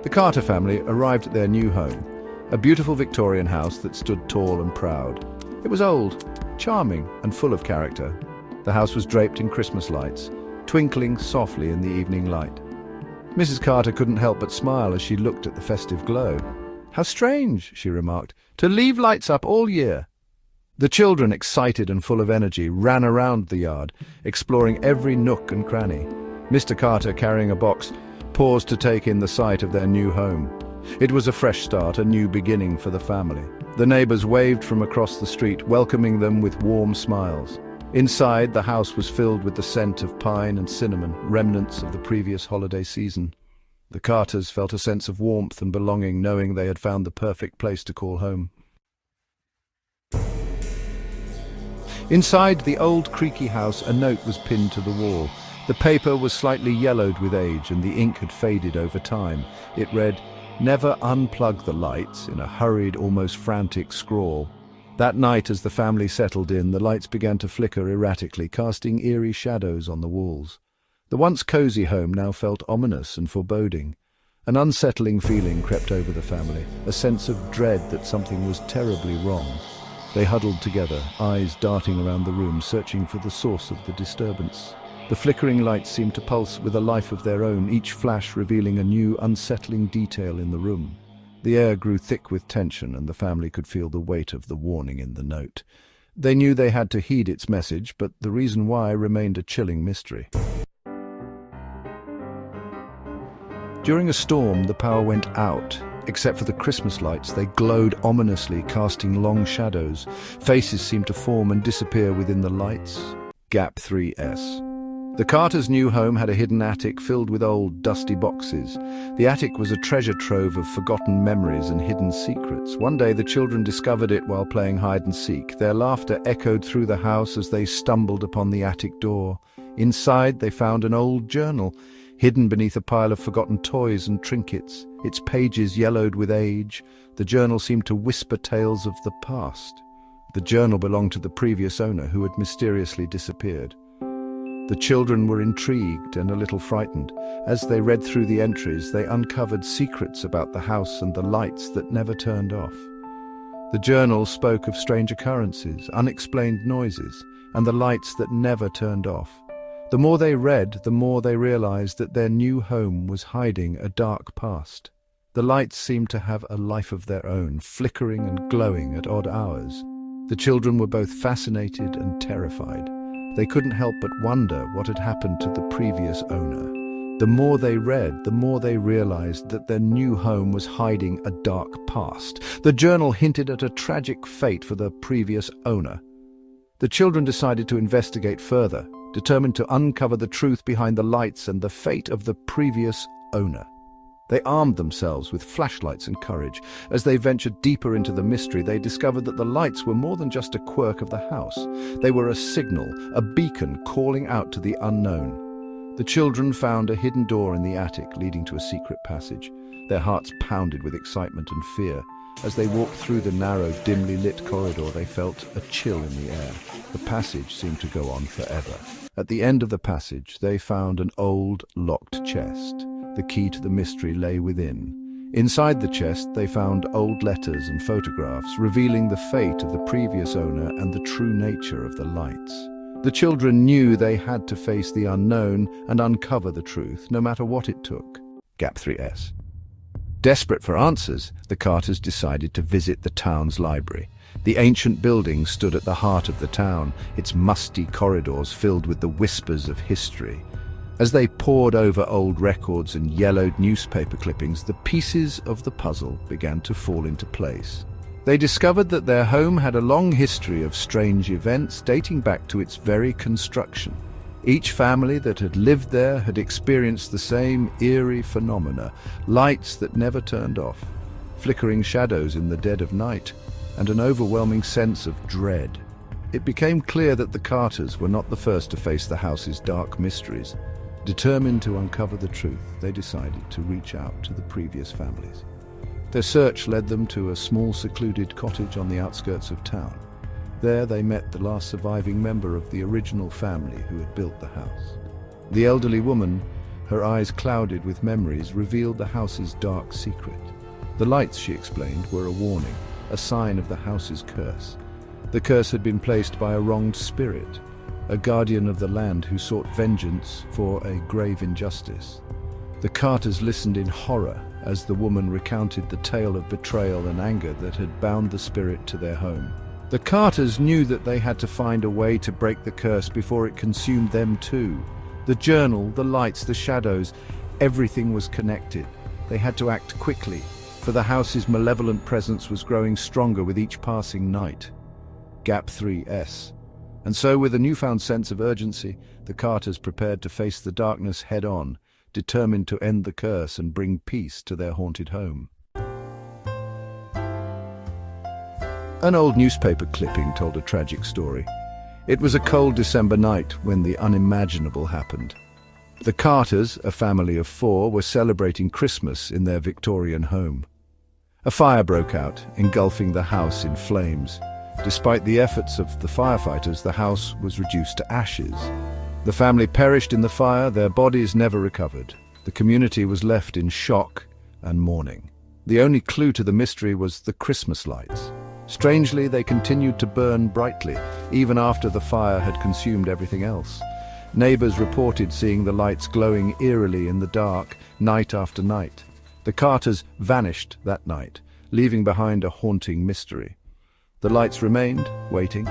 The Carter family arrived at their new home, a beautiful Victorian house that stood tall and proud. It was old, charming, and full of character. The house was draped in Christmas lights, twinkling softly in the evening light. Mrs. Carter couldn't help but smile as she looked at the festive glow. "How strange," she remarked, "to leave lights up all year." The children, excited and full of energy, ran around the yard, exploring every nook and cranny. Mr. Carter, carrying a box, paused to take in the sight of their new home. It was a fresh start, a new beginning for the family. The neighbors waved from across the street, welcoming them with warm smiles. Inside, the house was filled with the scent of pine and cinnamon, remnants of the previous holiday season. The Carters felt a sense of warmth and belonging, knowing they had found the perfect place to call home. Inside the old creaky house, a note was pinned to the wall. The paper was slightly yellowed with age and the ink had faded over time. It read, "Never unplug the lights," in a hurried, almost frantic scrawl. That night, as the family settled in, the lights began to flicker erratically, casting eerie shadows on the walls. The once cozy home now felt ominous and foreboding. An unsettling feeling crept over the family, a sense of dread that something was terribly wrong. They huddled together, eyes darting around the room, searching for the source of the disturbance. The flickering lights seemed to pulse with a life of their own, each flash revealing a new, unsettling detail in the room. The air grew thick with tension, and the family could feel the weight of the warning in the note. They knew they had to heed its message, but the reason why remained a chilling mystery. During a storm, the power went out. Except for the Christmas lights, they glowed ominously, casting long shadows. Faces seemed to form and disappear within the lights. Gap 3S. The Carters' new home had a hidden attic filled with old, dusty boxes. The attic was a treasure trove of forgotten memories and hidden secrets. One day the children discovered it while playing hide and seek. Their laughter echoed through the house as they stumbled upon the attic door. Inside they found an old journal, hidden beneath a pile of forgotten toys and trinkets. Its pages yellowed with age. The journal seemed to whisper tales of the past. The journal belonged to the previous owner, who had mysteriously disappeared. The children were intrigued and a little frightened. As they read through the entries, they uncovered secrets about the house and the lights that never turned off. The journal spoke of strange occurrences, unexplained noises, and the lights that never turned off. The more they read, the more they realized that their new home was hiding a dark past. The lights seemed to have a life of their own, flickering and glowing at odd hours. The children were both fascinated and terrified. They couldn't help but wonder what had happened to the previous owner. The more they read, the more they realized that their new home was hiding a dark past. The journal hinted at a tragic fate for the previous owner. The children decided to investigate further, determined to uncover the truth behind the lights and the fate of the previous owner. They armed themselves with flashlights and courage. As they ventured deeper into the mystery, they discovered that the lights were more than just a quirk of the house. They were a signal, a beacon calling out to the unknown. The children found a hidden door in the attic leading to a secret passage. Their hearts pounded with excitement and fear. As they walked through the narrow, dimly lit corridor, they felt a chill in the air. The passage seemed to go on forever. At the end of the passage, they found an old, locked chest. The key to the mystery lay within. Inside the chest, they found old letters and photographs, revealing the fate of the previous owner and the true nature of the lights. The children knew they had to face the unknown and uncover the truth, no matter what it took. Gap 3S. Desperate for answers, the Carters decided to visit the town's library. The ancient building stood at the heart of the town, its musty corridors filled with the whispers of history. As they pored over old records and yellowed newspaper clippings, the pieces of the puzzle began to fall into place. They discovered that their home had a long history of strange events dating back to its very construction. Each family that had lived there had experienced the same eerie phenomena, lights that never turned off, flickering shadows in the dead of night, and an overwhelming sense of dread. It became clear that the Carters were not the first to face the house's dark mysteries. Determined to uncover the truth, they decided to reach out to the previous families. Their search led them to a small secluded cottage on the outskirts of town. There they met the last surviving member of the original family who had built the house. The elderly woman, her eyes clouded with memories, revealed the house's dark secret. The lights, she explained, were a warning, a sign of the house's curse. The curse had been placed by a wronged spirit, a guardian of the land who sought vengeance for a grave injustice. The Carters listened in horror as the woman recounted the tale of betrayal and anger that had bound the spirit to their home. The Carters knew that they had to find a way to break the curse before it consumed them too. The journal, the lights, the shadows, everything was connected. They had to act quickly, for the house's malevolent presence was growing stronger with each passing night. Gap 3S. And so, with a newfound sense of urgency, the Carters prepared to face the darkness head-on, determined to end the curse and bring peace to their haunted home. An old newspaper clipping told a tragic story. It was a cold December night when the unimaginable happened. The Carters, a family of 4, were celebrating Christmas in their Victorian home. A fire broke out, engulfing the house in flames. Despite the efforts of the firefighters, the house was reduced to ashes. The family perished in the fire, their bodies never recovered. The community was left in shock and mourning. The only clue to the mystery was the Christmas lights. Strangely, they continued to burn brightly, even after the fire had consumed everything else. Neighbors reported seeing the lights glowing eerily in the dark, night after night. The Carters vanished that night, leaving behind a haunting mystery. The lights remained, waiting.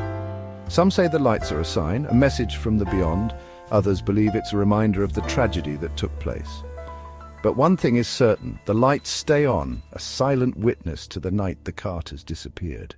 Some say the lights are a sign, a message from the beyond. Others believe it's a reminder of the tragedy that took place. But one thing is certain, the lights stay on, a silent witness to the night the Carters disappeared.